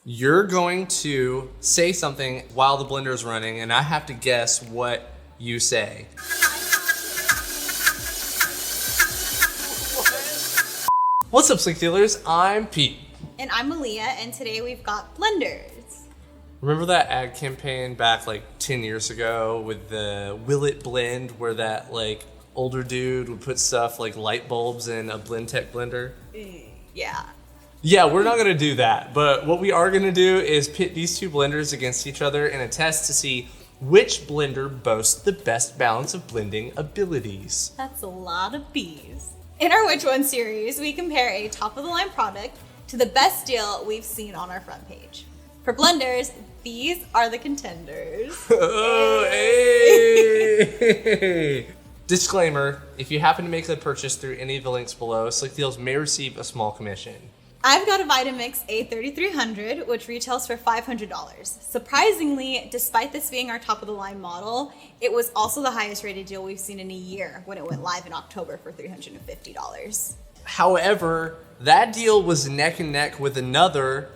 You're going to say something while the blender is running, and I have to guess what you say. What's up, Slickdealers? I'm Pete. And I'm Malia, and today we've got blenders. Remember that ad campaign back like 10 years ago with the Will It Blend, where that like older dude would put stuff like light bulbs in a Blendtec blender? Yeah. Yeah, we're not gonna do that, but what we are gonna do is pit these two blenders against each other in a test to see which blender boasts the best balance of blending abilities. That's a lot of B's. In our WhichWon series, we compare a top-of-the-line product to the best deal we've seen on our front page. For blenders, these are the contenders. Oh, hey! Disclaimer, if you happen to make a purchase through any of the links below, Slickdeals may receive a small commission. I've got a Vitamix A3300, which retails for $500. Surprisingly, despite this being our top-of-the-line model, it was also the highest rated deal we've seen in a year when it went live in October for $350. However, that deal was neck and neck with another,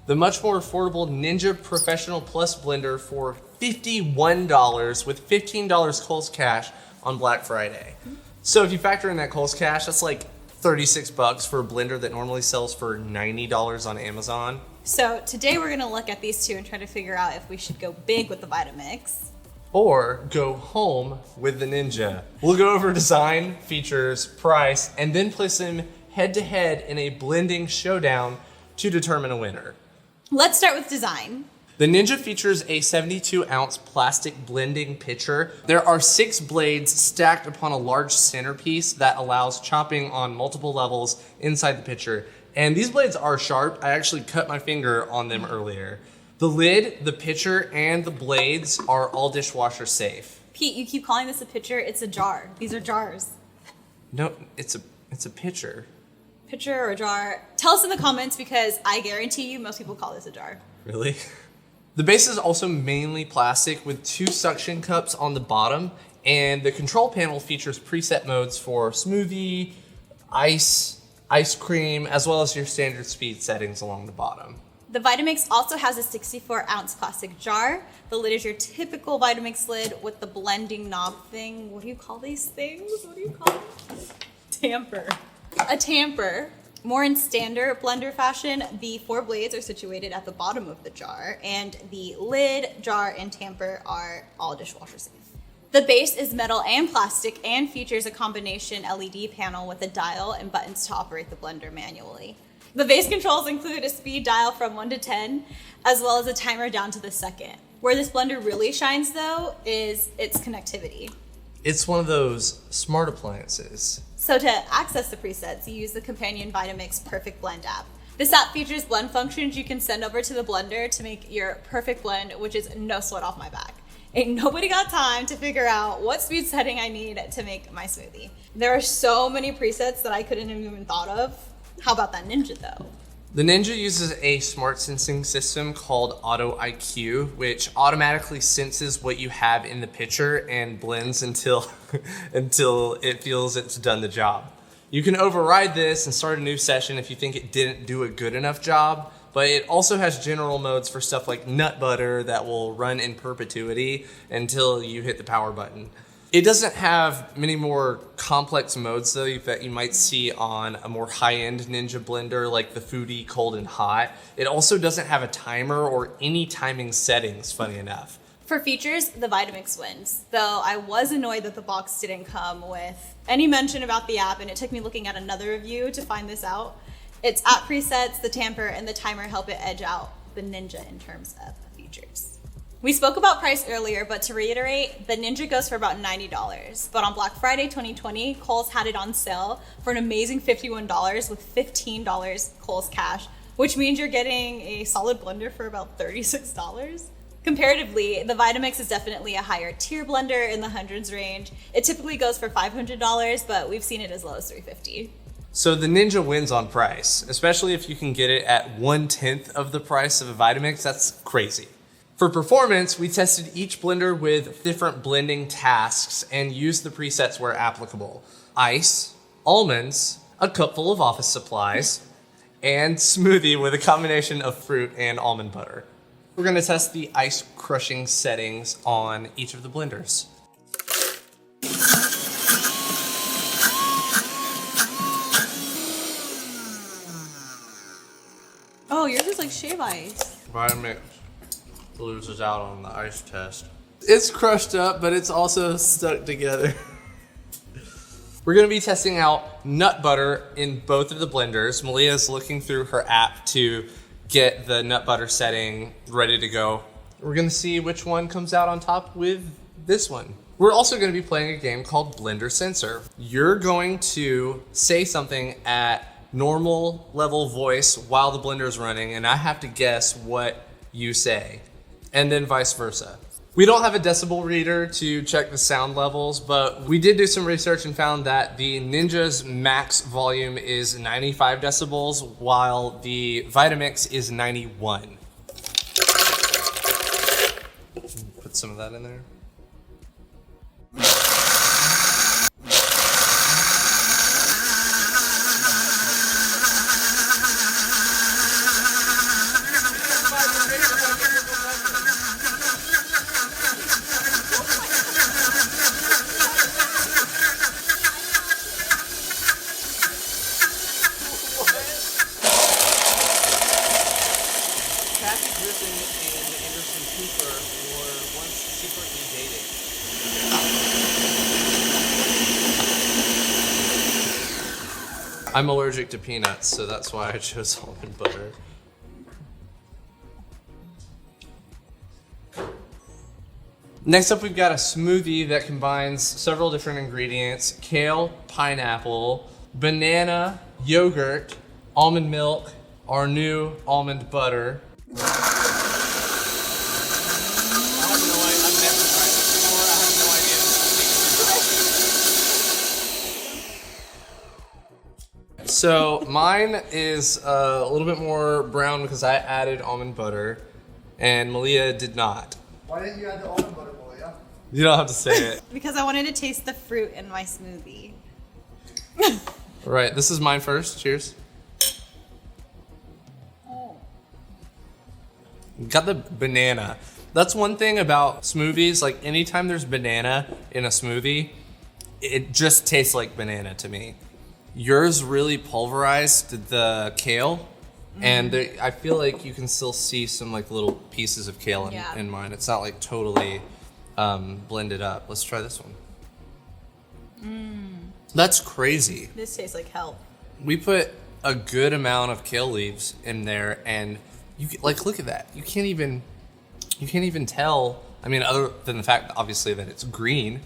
the much more affordable Ninja Professional Plus blender for $51 with $15 Kohl's cash on Black Friday. So if you factor in that Kohl's cash, that's like $36 for a blender that normally sells for $90 on Amazon. So today we're gonna look at these two and try to figure out if we should go big with the Vitamix or go home with the Ninja. We'll go over design, features, price, and then place them head to head in a blending showdown to determine a winner. Let's start with design. The Ninja features a 72-ounce plastic blending pitcher. There are 6 blades stacked upon a large centerpiece that allows chopping on multiple levels inside the pitcher. And these blades are sharp. I actually cut my finger on them earlier. The lid, the pitcher, and the blades are all dishwasher safe. Pete, you keep calling this a pitcher. It's a jar. These are jars. No, it's a pitcher. Pitcher or a jar? Tell us in the comments because I guarantee you most people call this a jar. Really? The base is also mainly plastic with 2 suction cups on the bottom, and the control panel features preset modes for smoothie, ice cream, as well as your standard speed settings along the bottom. The Vitamix also has a 64-ounce plastic jar. The lid is your typical Vitamix lid with the blending knob thing. What do you call these things? What do you call them? Tamper. A tamper. More in standard blender fashion, the 4 blades are situated at the bottom of the jar, and the lid, jar, and tamper are all dishwasher safe. The base is metal and plastic and features a combination LED panel with a dial and buttons to operate the blender manually. The base controls include a speed dial from 1 to 10, as well as a timer down to the second. Where this blender really shines, though, is its connectivity. It's one of those smart appliances. So to access the presets, you use the companion Vitamix Perfect Blend app. This app features blend functions you can send over to the blender to make your perfect blend, which is no sweat off my back. Ain't nobody got time to figure out what speed setting I need to make my smoothie. There are so many presets that I couldn't have even thought of. How about that Ninja though? The Ninja uses a smart sensing system called Auto IQ, which automatically senses what you have in the pitcher and blends until it feels it's done the job. You can override this and start a new session if you think it didn't do a good enough job, but it also has general modes for stuff like nut butter that will run in perpetuity until you hit the power button. It doesn't have many more complex modes though that you might see on a more high-end Ninja blender like the Foodie Cold and Hot. It also doesn't have a timer or any timing settings, funny enough. For features, the Vitamix wins, though I was annoyed that the box didn't come with any mention about the app, and it took me looking at another review to find this out. Its app presets, the tamper, and the timer help it edge out the Ninja in terms of features. We spoke about price earlier, but to reiterate, the Ninja goes for about $90. But on Black Friday 2020, Kohl's had it on sale for an amazing $51 with $15 Kohl's cash, which means you're getting a solid blender for about $36. Comparatively, the Vitamix is definitely a higher tier blender in the hundreds range. It typically goes for $500, but we've seen it as low as $350. So the Ninja wins on price, especially if you can get it at 1/10 of the price of a Vitamix. That's crazy. For performance, we tested each blender with different blending tasks and used the presets where applicable. Ice, almonds, a cup full of office supplies, and smoothie with a combination of fruit and almond butter. We're gonna test the ice crushing settings on each of the blenders. Oh, yours is like shave ice. Vitamix loses out on the ice test. It's crushed up, but it's also stuck together. We're gonna be testing out nut butter in both of the blenders. Malia's looking through her app to get the nut butter setting ready to go. We're gonna see which one comes out on top with this one. We're also gonna be playing a game called Blender Sensor. You're going to say something at normal level voice while the blender is running, and I have to guess what you say, and then vice versa. We don't have a decibel reader to check the sound levels, but we did do some research and found that the Ninja's max volume is 95 decibels, while the Vitamix is 91. Put some of that in there. I'm allergic to peanuts, so that's why I chose almond butter. Next up, we've got a smoothie that combines several different ingredients: kale, pineapple, banana, yogurt, almond milk, our new almond butter. So mine is a little bit more brown because I added almond butter, and Malia did not. Why didn't you add the almond butter, Malia? You don't have to say it. Because I wanted to taste the fruit in my smoothie. All right, this is mine first. Cheers. Oh. Got the banana. That's one thing about smoothies. Like anytime there's banana in a smoothie, it just tastes like banana to me. Yours really pulverized the kale, and I feel like you can still see some like little pieces of kale in mine. It's not like totally blended up. Let's try this one. That's crazy. This tastes like hell. We put a good amount of kale leaves in there, and you like look at that. You can't even tell. I mean, other than the fact, obviously, that it's green.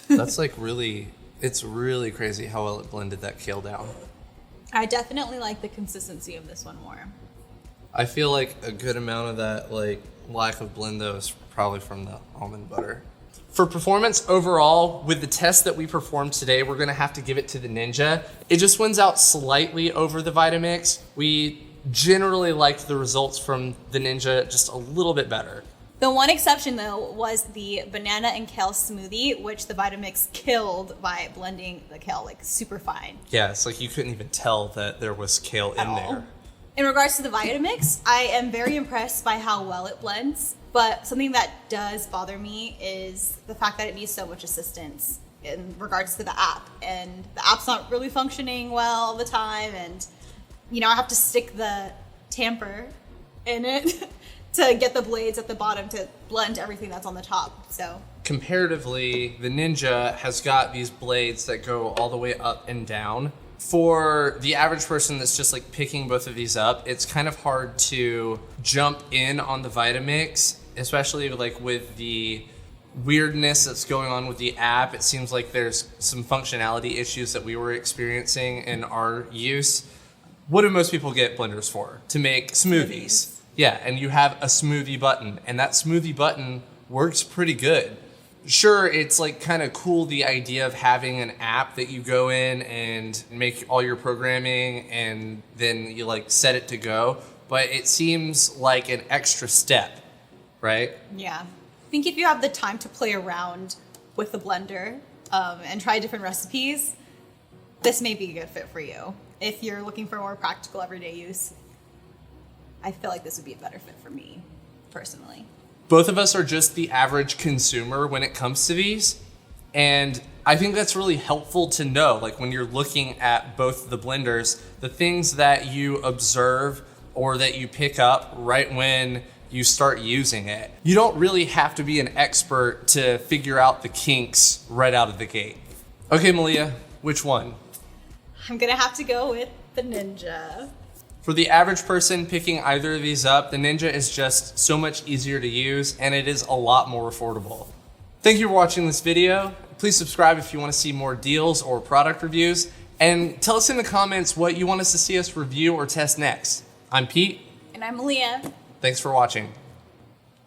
That's like really. It's really crazy how well it blended that kale down. I definitely like the consistency of this one more. I feel like a good amount of that like lack of blend though is probably from the almond butter. For performance overall, with the test that we performed today, we're gonna have to give it to the Ninja. It just wins out slightly over the Vitamix. We generally liked the results from the Ninja just a little bit better. The one exception, though, was the banana and kale smoothie, which the Vitamix killed by blending the kale like super fine. Yeah, it's like you couldn't even tell that there was kale in there. In regards to the Vitamix, I am very impressed by how well it blends, but something that does bother me is the fact that it needs so much assistance in regards to the app, and the app's not really functioning well all the time, and I have to stick the tamper in it to get the blades at the bottom to blend everything that's on the top. So comparatively, the Ninja has got these blades that go all the way up and down. For the average person that's just like picking both of these up, it's kind of hard to jump in on the Vitamix, especially like with the weirdness that's going on with the app. It seems like there's some functionality issues that we were experiencing in our use. What do most people get blenders for? To make smoothies. Yeah, and you have a smoothie button, and that smoothie button works pretty good. Sure, it's like kind of cool, the idea of having an app that you go in and make all your programming and then you like set it to go, but it seems like an extra step, right? yeah, I think if you have the time to play around with the blender and try different recipes, this may be a good fit for you. if you're looking for more practical everyday use, I feel like this would be a better fit for me, personally. Both of us are just the average consumer when it comes to these. And I think that's really helpful to know, like when you're looking at both the blenders, the things that you observe or that you pick up right when you start using it. You don't really have to be an expert to figure out the kinks right out of the gate. Okay, Malia, which one? I'm gonna have to go with the Ninja. For the average person picking either of these up, the Ninja is just so much easier to use and it is a lot more affordable. Thank you for watching this video. Please subscribe if you want to see more deals or product reviews, and tell us in the comments what you want us to see us review or test next. I'm Pete. And I'm Leah. Thanks for watching.